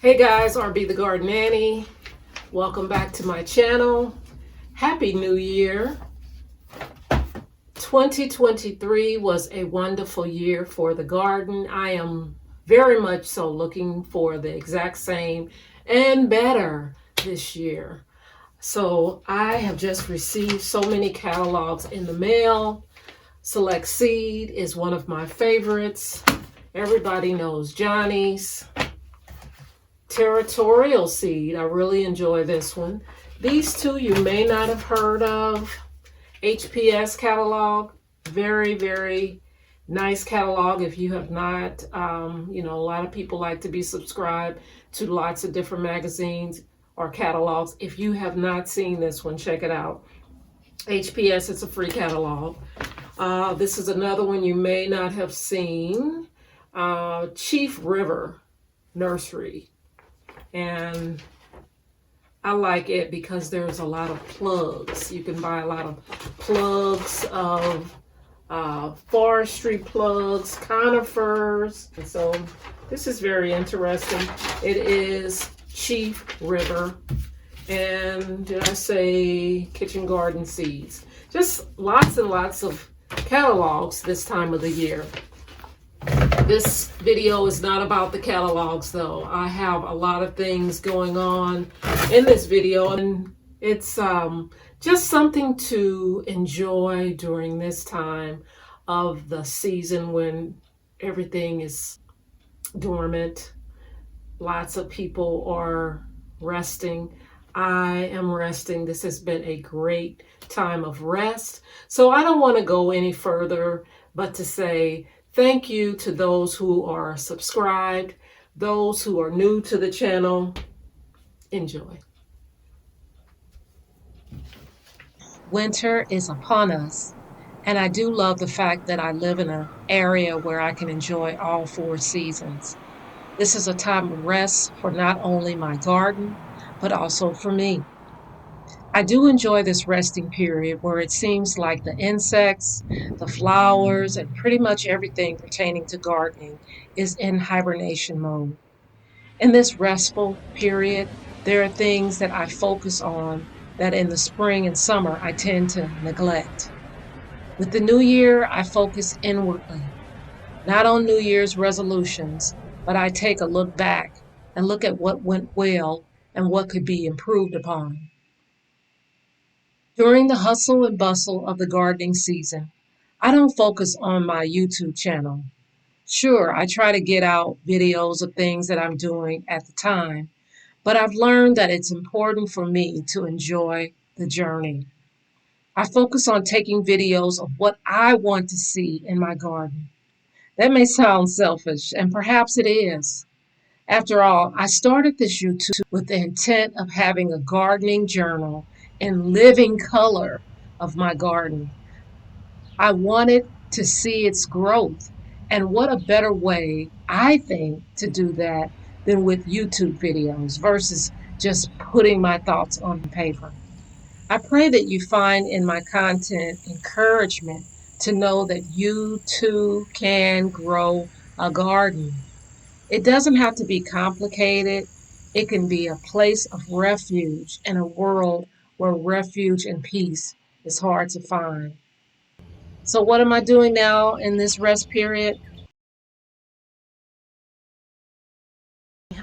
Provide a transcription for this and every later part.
Hey guys, RB the Garden Nanny. Welcome back to my channel. Happy New Year. 2023 was a wonderful year for the garden. I am very much so looking for the exact same and better this year. So I have just received so many catalogs in the mail. Select Seed is one of my favorites. Everybody knows Johnny's. Territorial Seed, I really enjoy this one. These two you may not have heard of. HPS catalog, very, very nice catalog if you have not. A lot of people like to be subscribed to lots of different magazines or catalogs. If you have not seen this one, check it out. HPS, it's a free catalog. This is another one you may not have seen. Chief River Nursery. And I like it because there's a lot of plugs. You can buy a lot of plugs of forestry plugs, conifers. And so this is very interesting. It is Chief River. And did I say kitchen garden seeds? Just lots and lots of catalogs this time of the year. This video is not about the catalogs though. I have a lot of things going on in this video, and it's just something to enjoy during this time of the season when everything is dormant. Lots of people are resting. I am resting. This has been a great time of rest. So I don't want to go any further but to say thank you to those who are subscribed, those who are new to the channel. Enjoy. Winter is upon us, and I do love the fact that I live in an area where I can enjoy all four seasons. This is a time of rest for not only my garden, but also for me. I do enjoy this resting period where it seems like the insects, the flowers, and pretty much everything pertaining to gardening is in hibernation mode. In this restful period, there are things that I focus on that in the spring and summer I tend to neglect. With the new year, I focus inwardly, not on New Year's resolutions, but I take a look back and look at what went well and what could be improved upon. During the hustle and bustle of the gardening season, I don't focus on my YouTube channel. Sure, I try to get out videos of things that I'm doing at the time, but I've learned that it's important for me to enjoy the journey. I focus on taking videos of what I want to see in my garden. That may sound selfish, and perhaps it is. After all, I started this YouTube with the intent of having a gardening journal in living color of my garden. I wanted to see its growth, and what a better way, I think, to do that than with YouTube videos versus just putting my thoughts on paper. I pray that you find in my content encouragement to know that you too can grow a garden. It doesn't have to be complicated. It can be a place of refuge in a world where refuge and peace is hard to find. So what am I doing now in this rest period?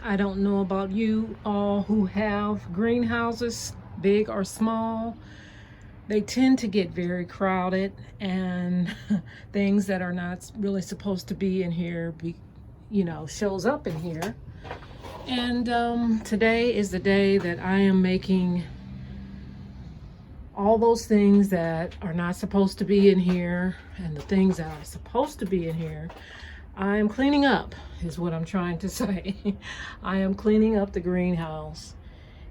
I don't know about you all who have greenhouses, big or small. They tend to get very crowded, and things that are not really supposed to be in here shows up in here. And today is the day that I am making all those things that are not supposed to be in here, and the things that are supposed to be in here, I am cleaning up, is what I'm trying to say. I am cleaning up the greenhouse.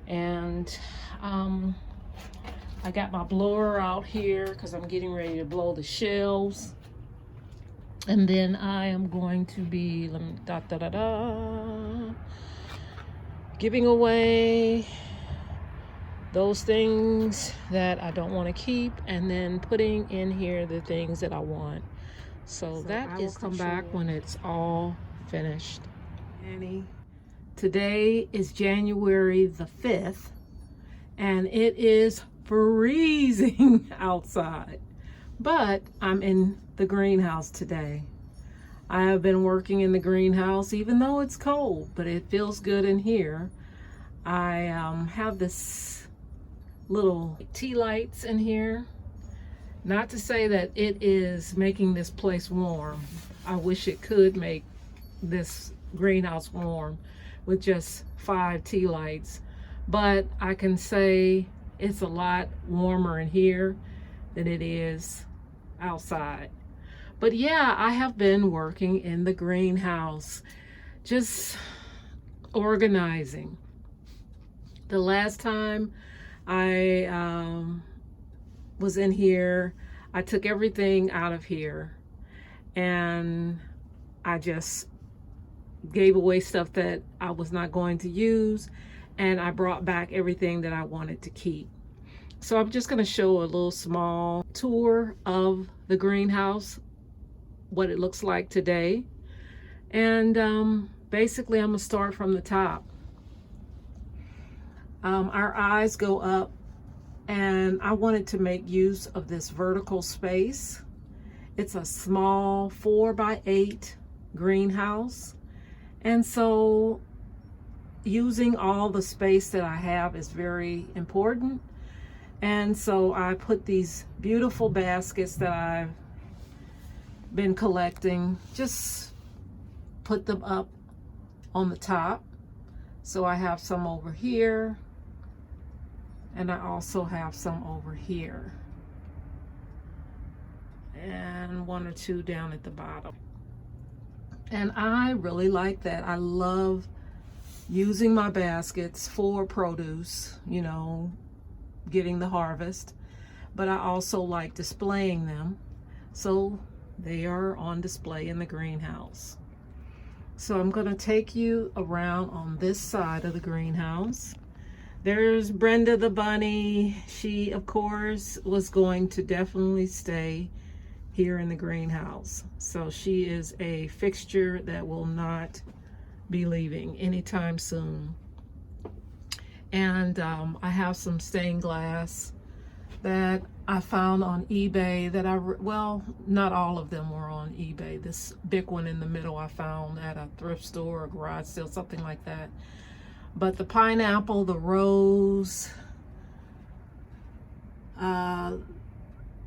And I got my blower out here because I'm getting ready to blow the shelves. And then I am going to be giving away those things that I don't want to keep, and then putting in here the things that I want. So that is come back when it's all finished. Nanny Today is January the 5th, and it is freezing outside, but I'm in the greenhouse today. I have been working in the greenhouse even though it's cold, but it feels good in here. I have this little tea lights in here. Not to say that it is making this place warm. I wish it could make this greenhouse warm with just 5 tea lights, but I can say it's a lot warmer in here than it is outside. But yeah, I have been working in the greenhouse, just organizing. The last time I was in here, I took everything out of here and I just gave away stuff that I was not going to use, and I brought back everything that I wanted to keep. So I'm just going to show a little small tour of the greenhouse, what it looks like today. And basically I'm going to start from the top. Our eyes go up, and I wanted to make use of this vertical space. It's a small 4x8 greenhouse, and so using all the space that I have is very important. And so I put these beautiful baskets that I've been collecting, just put them up on the top. So I have some over here, and I also have some over here, and 1 or 2 down at the bottom. And I really like that. I love using my baskets for produce, you know, getting the harvest, but I also like displaying them, so they are on display in the greenhouse. So I'm going to take you around on this side of the greenhouse. There's Brenda the bunny. She, of course, was going to definitely stay here in the greenhouse. So she is a fixture that will not be leaving anytime soon. And I have some stained glass that I found on eBay that well, not all of them were on eBay. This big one in the middle I found at a thrift store or garage sale, something like that. But the pineapple, the rose,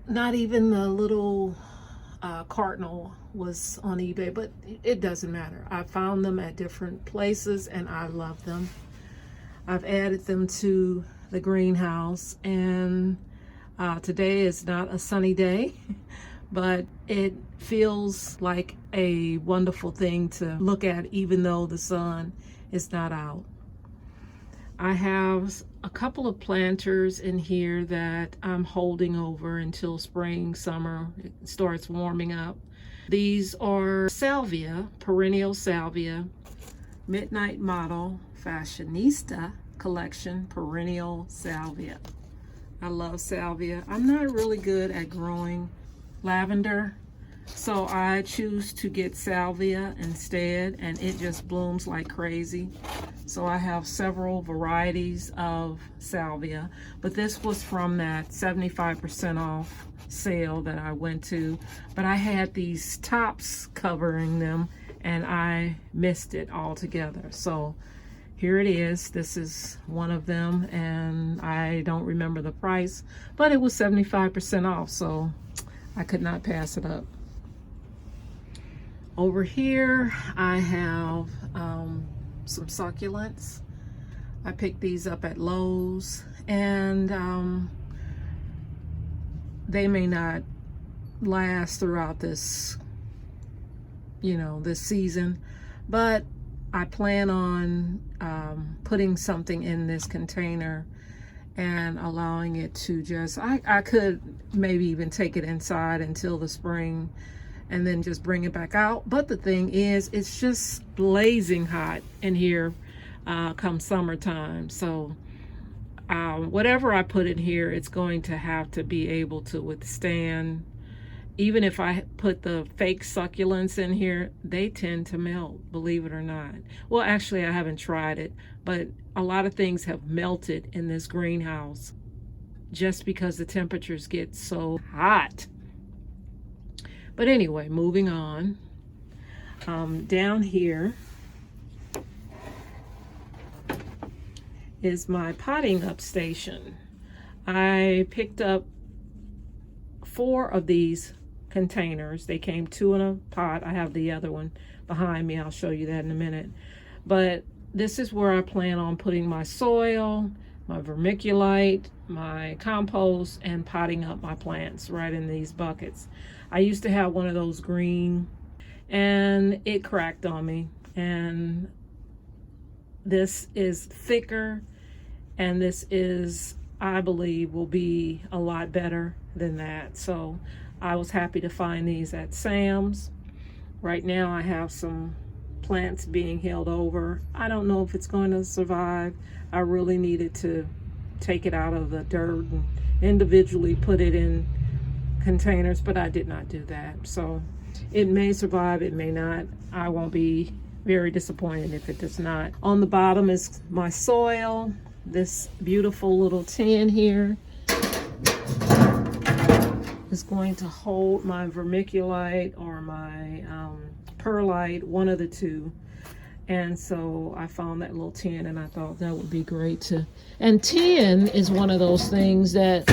not even the little cardinal was on eBay, but it doesn't matter. I found them at different places and I love them. I've added them to the greenhouse, and today is not a sunny day, but it feels like a wonderful thing to look at even though the sun is not out. I have a couple of planters in here that I'm holding over until spring, summer, it starts warming up. These are salvia, perennial salvia, Midnight Model Fashionista Collection perennial salvia. I love salvia. I'm not really good at growing lavender, so I choose to get salvia instead, and it just blooms like crazy. So I have several varieties of salvia, but this was from that 75% off sale that I went to, but I had these tops covering them and I missed it altogether. So here it is. This is one of them, and I don't remember the price, but it was 75% off, so I could not pass it up. Over here I have some succulents. I picked these up at Lowe's, and they may not last throughout this, you know, this season, but I plan on putting something in this container and allowing it to just, I could maybe even take it inside until the spring and then just bring it back out. But the thing is, it's just blazing hot in here come summertime. So whatever I put in here, it's going to have to be able to withstand even if I put the fake succulents in here, they tend to melt, believe it or not. Well, actually, I haven't tried it, but a lot of things have melted in this greenhouse just because the temperatures get so hot. But anyway, moving on. Down here is my potting up station. I picked up 4 of these containers. They came 2 in a pot. I have the other one behind me. I'll show you that in a minute. But this is where I plan on putting my soil, my vermiculite, my compost, and potting up my plants right in these buckets. I used to have one of those green, and it cracked on me. And this is thicker, and this is, I believe, will be a lot better than that. So I was happy to find these at Sam's. Right now I have some plants being held over. I don't know if it's going to survive. I really needed to take it out of the dirt and individually put it in containers, but I did not do that. So it may survive, it may not. I won't be very disappointed if it does not. On the bottom is my soil. This beautiful little tin here is going to hold my vermiculite or my perlite, one of the two. And so I found that little tin, and I thought that would be great to. And tin is one of those things that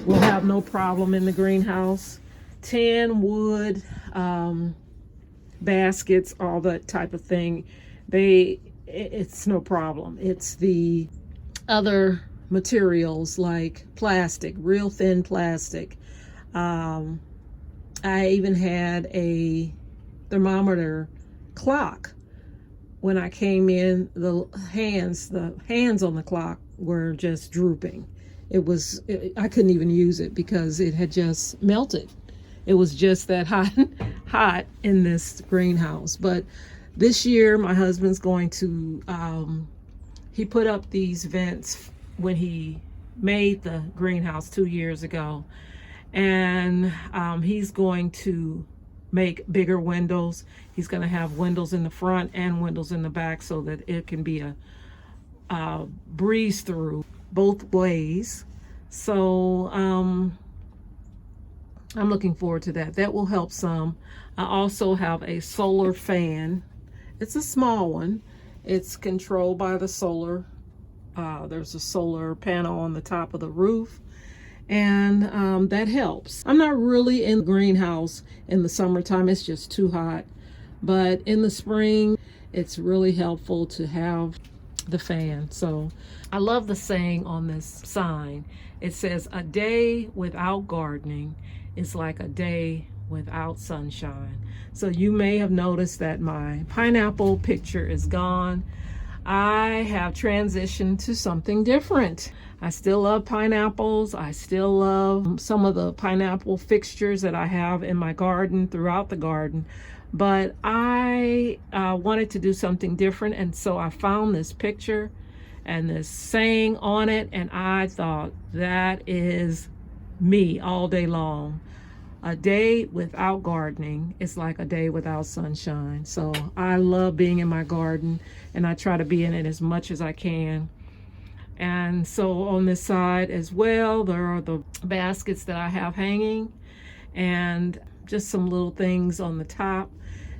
will have no problem in the greenhouse. Tin, wood, baskets, all that type of thing. It's no problem. It's the other materials like plastic, real thin plastic. I even had a thermometer clock. When I came in, the hands on the clock were just drooping. I couldn't even use it because it had just melted. It was just that hot in this greenhouse. But this year, my husband's going to, he put up these vents when he made the greenhouse 2 years ago. And he's going to make bigger windows. He's going to have windows in the front and windows in the back so that it can be a breeze through both ways. So I'm looking forward to that. That will help some. I also have a solar fan. It's a small one. It's controlled by the solar. There's a solar panel on the top of the roof. And that helps. I'm not really in the greenhouse in the summertime. It's just too hot. But in the spring, it's really helpful to have the fan. So I love the saying on this sign. It says, "A day without gardening is like a day without sunshine." So you may have noticed that my pineapple picture is gone. I have transitioned to something different. I still love pineapples. I still love some of the pineapple fixtures that I have in my garden, throughout the garden. But I wanted to do something different, and so I found this picture and this saying on it, and I thought, that is me all day long. A day without gardening is like a day without sunshine. So I love being in my garden, and I try to be in it as much as I can. And so on this side as well, there are the baskets that I have hanging, and just some little things on the top.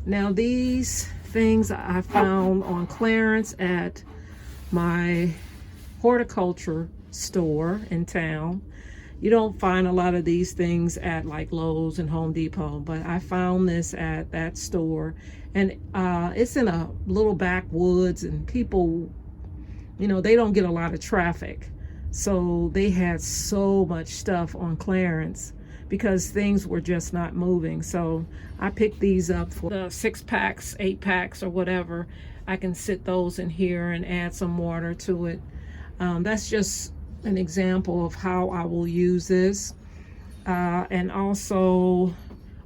Now these things I found on clearance at my horticulture store in town. You don't find a lot of these things at like Lowe's and Home Depot, but I found this at that store, and it's in a little backwoods, and people, you know, they don't get a lot of traffic. So they had so much stuff on clearance because things were just not moving. So I picked these up for the 6 packs, 8 packs, or whatever. I can sit those in here and add some water to it. That's just an example of how I will use this. And also,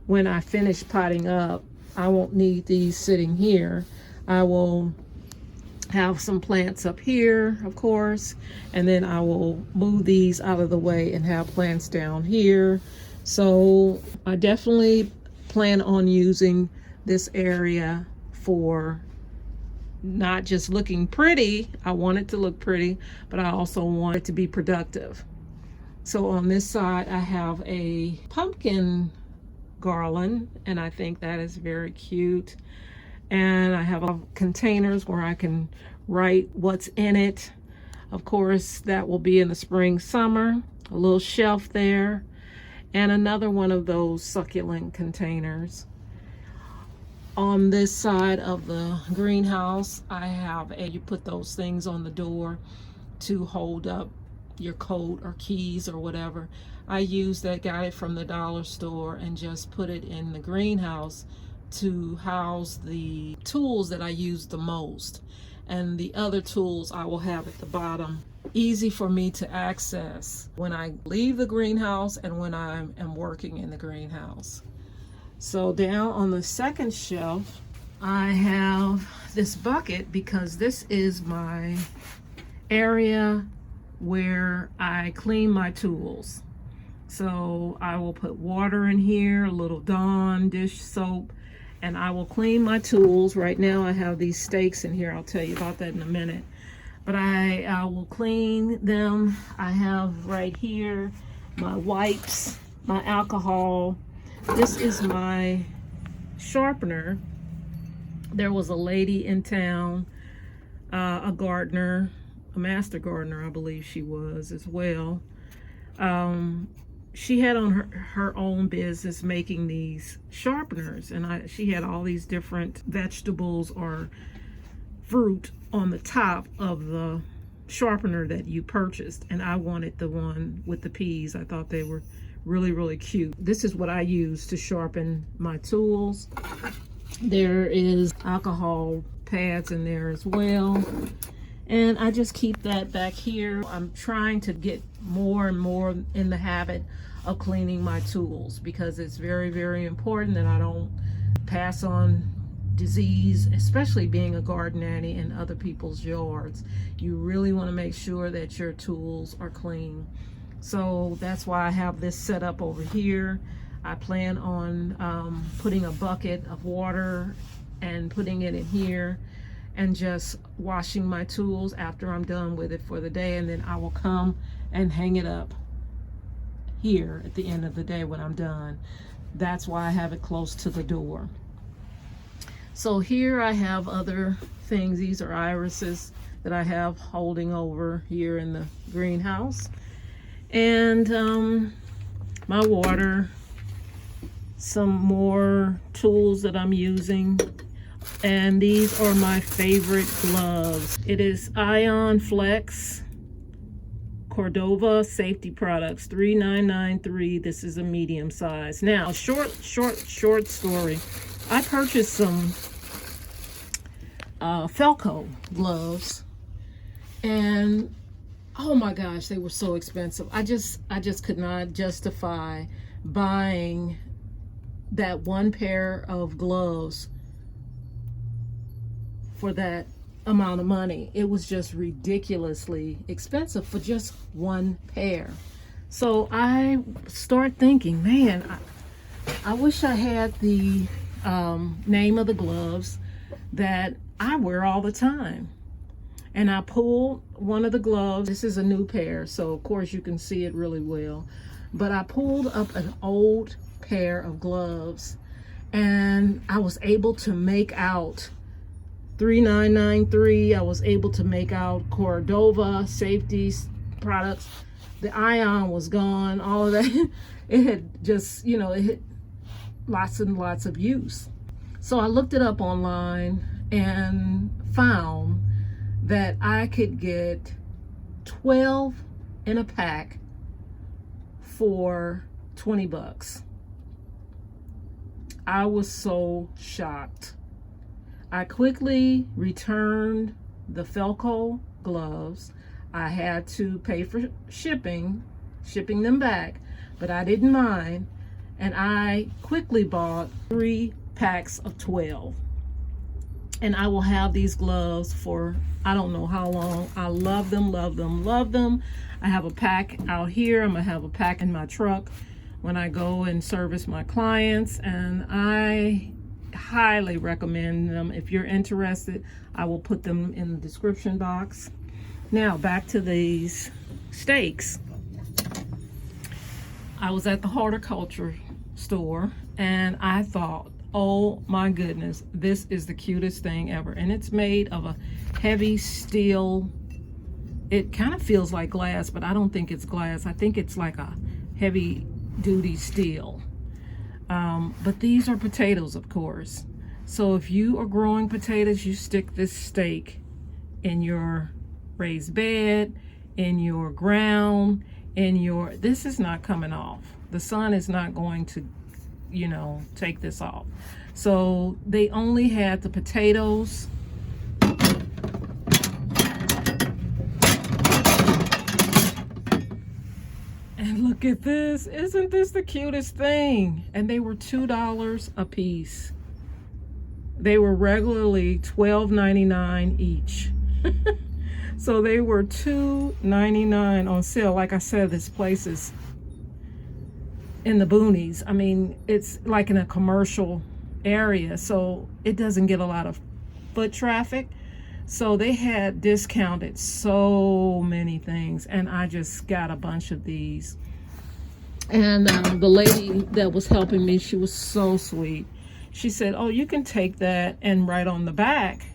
when I finish potting up, I won't need these sitting here. I will have some plants up here, of course, and then I will move these out of the way and have plants down here. So I definitely plan on using this area for not just looking pretty. I want it to look pretty, but I also want it to be productive. So on this side, I have a pumpkin garland, and I think that is very cute. And I have containers where I can write what's in it. Of course, that will be in the spring, summer. A little shelf there, and another one of those succulent containers. On this side of the greenhouse, I have you put those things on the door to hold up your coat or keys or whatever. I use that, got it from the dollar store, and just put it in the greenhouse to house the tools that I use the most. And the other tools I will have at the bottom, easy for me to access when I leave the greenhouse and when I am working in the greenhouse. So down on the second shelf, I have this bucket because this is my area where I clean my tools. So I will put water in here, a little Dawn dish soap, and I will clean my tools. Right now I have these stakes in here. I'll tell you about that in a minute. But I will clean them. I have right here my wipes, my alcohol. This is my sharpener. There was a lady in town, a gardener, a master gardener, I believe she was as well. She had on her own business making these sharpeners, and she had all these different vegetables or fruit on the top of the sharpener that you purchased, and I wanted the one with the peas. I thought they were really, really cute. This is what I use to sharpen my tools. There is alcohol pads in there as well, and I just keep that back here. I'm trying to get more and more in the habit of cleaning my tools because it's very, very important that I don't pass on disease, especially being a garden nanny in other people's yards. You really want to make sure that your tools are clean. So that's why I have this set up over here. I plan on putting a bucket of water and putting it in here and just washing my tools after I'm done with it for the day, and then I will come and hang it up here at the end of the day when I'm done. That's why I have it close to the door. So here I have other things. These are irises that I have holding over here in the greenhouse. And my water, some more tools that I'm using. And these are my favorite gloves. It is Ion Flex Cordova Safety Products, $3,993. This is a medium size. Now, short story. I purchased some Felco gloves, and oh my gosh, they were so expensive. I just could not justify buying that one pair of gloves for that amount of money. It was just ridiculously expensive for just one pair. So I start thinking, man, I wish I had the name of the gloves that I wear all the time. And I pulled one of the gloves. This is a new pair, so of course you can see it really well. But I pulled up an old pair of gloves, and I was able to make out $3,993. I was able to make out Cordova Safety Products. The Ion was gone. All of that. It had just, it had lots and lots of use. So I looked it up online and found that I could get 12 in a pack for 20 bucks. I was so shocked. I quickly returned the Felco gloves. I had to pay for shipping them back, but I didn't mind. And I quickly bought 3 packs of 12. And I will have these gloves for I don't know how long. I love them, love them, love them. I have a pack out here. I'm gonna have a pack in my truck when I go and service my clients, and I highly recommend them. If you're interested, I will put them in the description box. Now back to these stakes. I was at the horticulture store and I thought, oh my goodness, this is the cutest thing ever. And it's made of a heavy steel. It kind of feels like glass, but I don't think it's glass. I think it's like a heavy duty steel. But these are potatoes, of course. So if you are growing potatoes, you stick this stake in your raised bed, in your ground, this is not coming off. The sun is not going to, you know, take this off. So they only had the potatoes. And look at this. Isn't this the cutest thing? And they were $2 a piece. They were regularly $12.99 each. So they were $2.99 on sale. Like I said, this place is in the boonies. I mean, it's like in a commercial area, so it doesn't get a lot of foot traffic. So they had discounted so many things, and I just got a bunch of these. And the lady that was helping me, she was so sweet. She said, oh, you can take that and write on the back,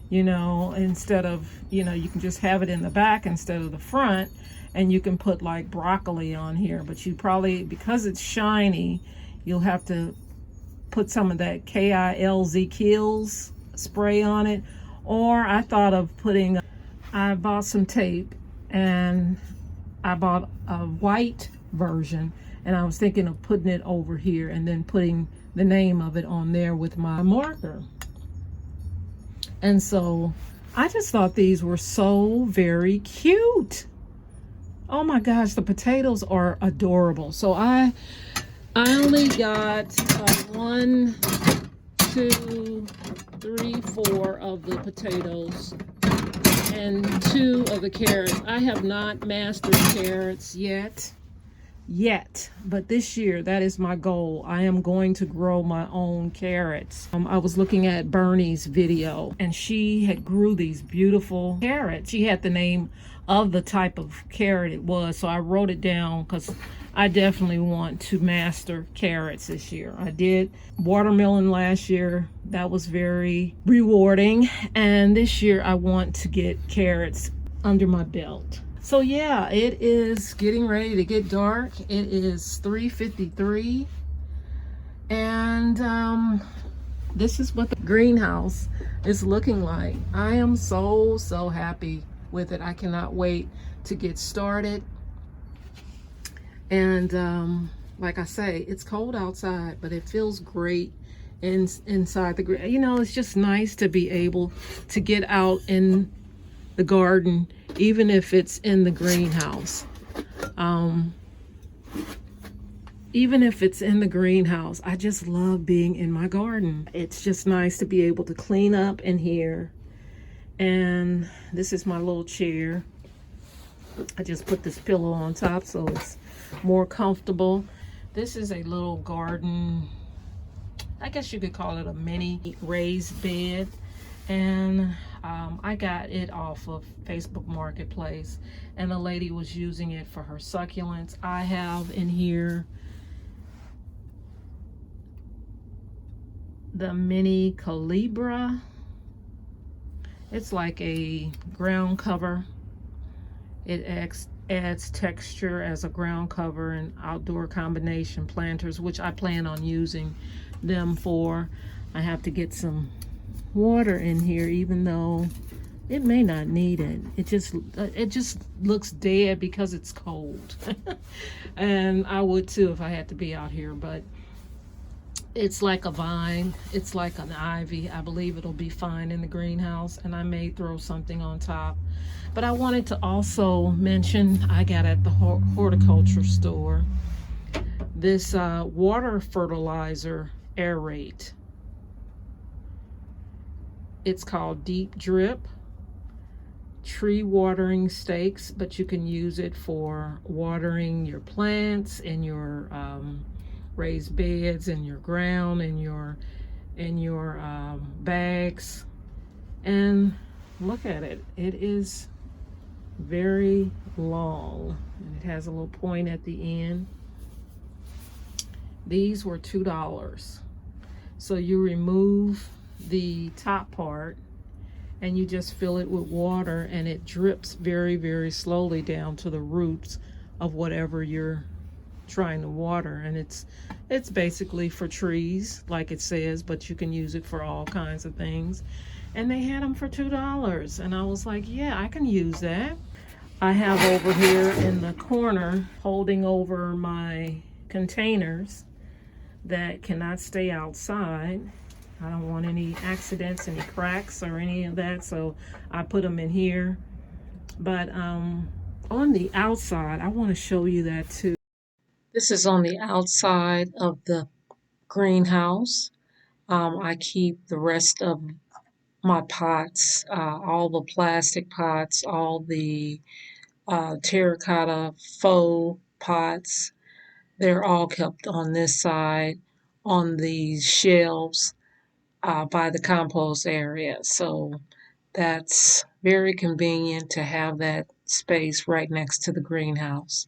you know, instead of, you know, you can just have it in the back instead of the front, and you can put like broccoli on here. But you probably, because it's shiny, you'll have to put some of that Kills spray on it. Or I thought of putting, I bought some tape and I bought a white version, and I was thinking of putting it over here and then putting the name of it on there with my marker. And so I just thought these were so very cute. Oh my gosh, the potatoes are adorable. So I only got 1, 2, 3, 4 of the potatoes and 2 of the carrots. I have not mastered carrots yet, but this year that is my goal. I am going to grow my own carrots. I was looking at Bernie's video, and she had grew these beautiful carrots. She had the name of the type of carrot it was, so I wrote it down because I definitely want to master carrots this year. I did watermelon last year. That was very rewarding, and this year I want to get carrots under my belt. So yeah, it is getting ready to get dark. It is 3:53, and this is what the greenhouse is looking like. I am so happy with it. I cannot wait to get started. And like I say, it's cold outside, but it feels great inside the, you know, it's just nice to be able to get out in the garden, even if it's in the greenhouse. Even if it's in the greenhouse, I just love being in my garden. It's just nice to be able to clean up in here. And this is my little chair. I just put this pillow on top so it's more comfortable. This is a little garden, I guess you could call it a mini raised bed. And I got it off of Facebook Marketplace, and a lady was using it for her succulents. I have in here the mini Calibra. It's like a ground cover. It adds texture as a ground cover, and outdoor combination planters, which I plan on using them for. I have to get some water in here, even though it may not need it. It just looks dead because it's cold. And I would too if I had to be out here, but it's like a vine, it's like an ivy. I believe it'll be fine in the greenhouse, and I may throw something on top. But I wanted to also mention, I got at the horticulture store this water fertilizer aerate. It's called Deep Drip tree watering stakes, but you can use it for watering your plants and your raised beds and your ground and your bags. And look at it. It is very long, and it has a little point at the end. These were $2. So you remove the top part and you just fill it with water, and it drips very, very slowly down to the roots of whatever you're trying to water. And it's basically for trees, like it says, but you can use it for all kinds of things. And they had them for $2, and I was like, yeah, I can use that. I have over here in the corner, holding over my containers that cannot stay outside. I don't want any accidents, any cracks or any of that, so I put them in here. But on the outside, I want to show you that too. This is on the outside of the greenhouse. I keep the rest of my pots, all the plastic pots, all the terracotta faux pots. They're all kept on this side on these shelves by the compost area. So that's very convenient to have that space right next to the greenhouse.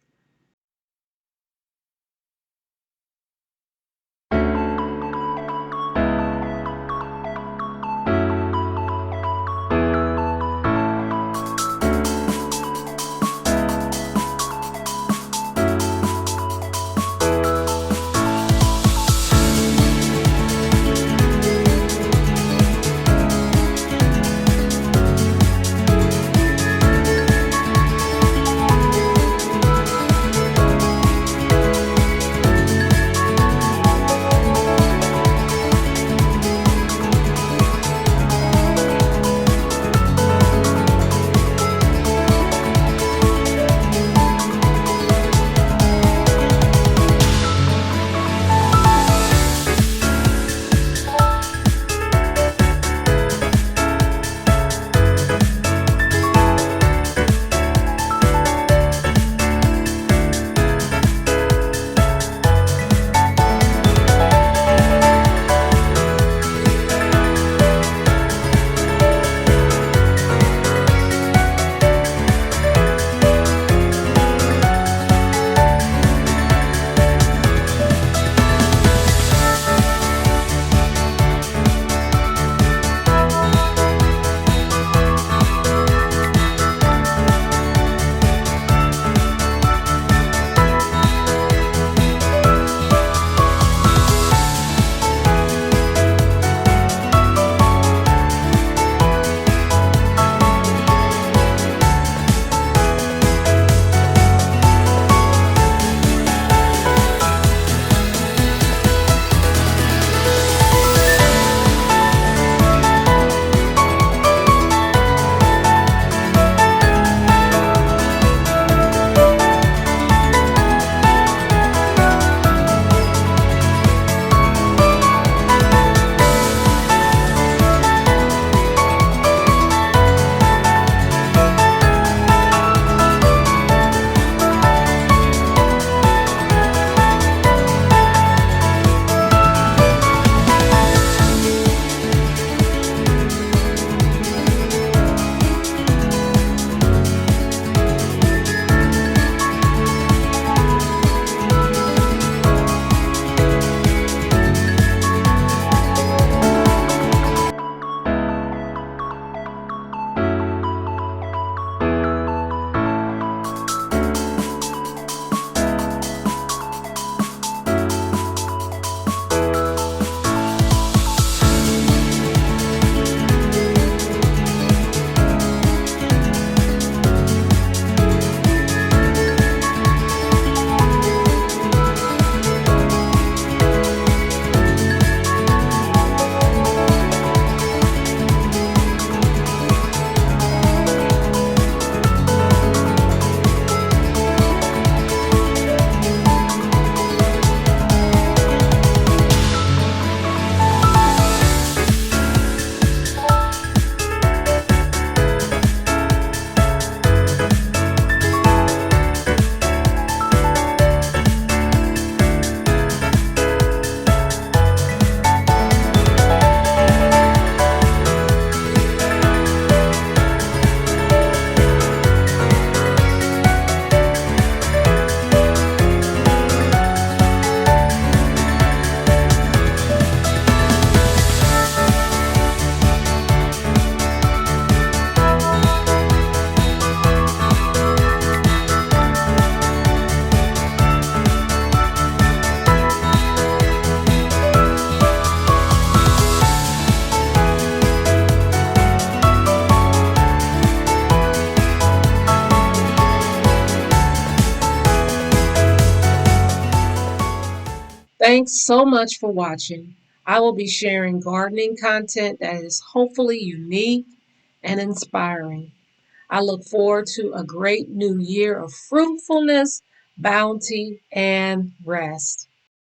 Thanks so much for watching. I will be sharing gardening content that is hopefully unique and inspiring. I look forward to a great new year of fruitfulness, bounty, and rest.